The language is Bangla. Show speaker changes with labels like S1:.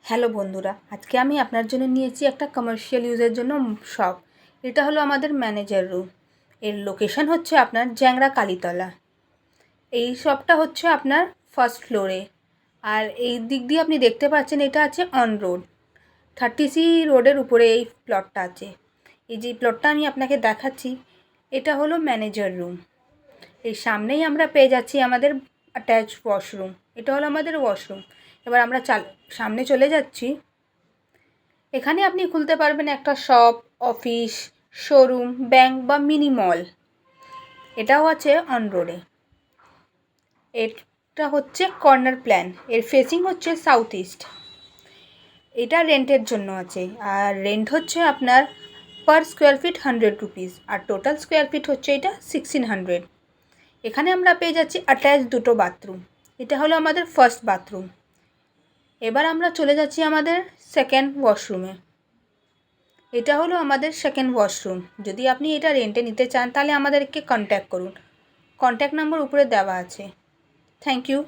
S1: হ্যালো বন্ধুরা, আজকে আমি আপনার জন্য নিয়েছি একটা কমার্শিয়াল ইউজের জন্য শপ। এটা হলো আমাদের ম্যানেজার রুম। এর লোকেশন হচ্ছে আপনার জ্যাংরা কালীতলা। এই শপটা হচ্ছে আপনার ফার্স্ট ফ্লোরে। আর এই দিক দিয়ে আপনি দেখতে পাচ্ছেন এটা আছে অন রোড 30C রোডের উপরে এই প্লটটা আছে। এই যে প্লটটা আমি আপনাকে দেখাচ্ছি, এটা হলো ম্যানেজার রুম। এই সামনেই আমরা পেয়ে যাচ্ছি আমাদের অ্যাটাচ ওয়াশরুম। এটা হলো আমাদের ওয়াশরুম। এবার আমরা সামনে চলে যাচ্ছি। এখানে আপনি খুলতে পারবেন একটা শপ, অফিস, শোরুম, ব্যাংক বা মিনি মল। এটাও আছে অন রোডে। এটা হচ্ছে কর্নার প্ল্যান। এর ফেসিং হচ্ছে সাউথ ইস্ট। এটা রেন্টের জন্য আছে। আর রেন্ট হচ্ছে আপনার পার স্কোয়ার ফিট 100 রুপিস। আর টোটাল স্কোয়ার ফিট হচ্ছে এটা 1600। এখানে আমরা পেয়ে যাচ্ছি অ্যাটাচ দুটো বাথরুম। এটা হলো আমাদের ফার্স্ট বাথরুম। এবার আমরা চলে যাচ্ছি আমাদের সেকেন্ড ওয়াশরুমে। এটা হলো আমাদের সেকেন্ড ওয়াশরুম। যদি আপনি এটা রেন্টে নিতে চান তাহলে আমাদেরকে কন্ট্যাক্ট করুন। কন্ট্যাক্ট নাম্বার উপরে দেওয়া আছে। Thank you.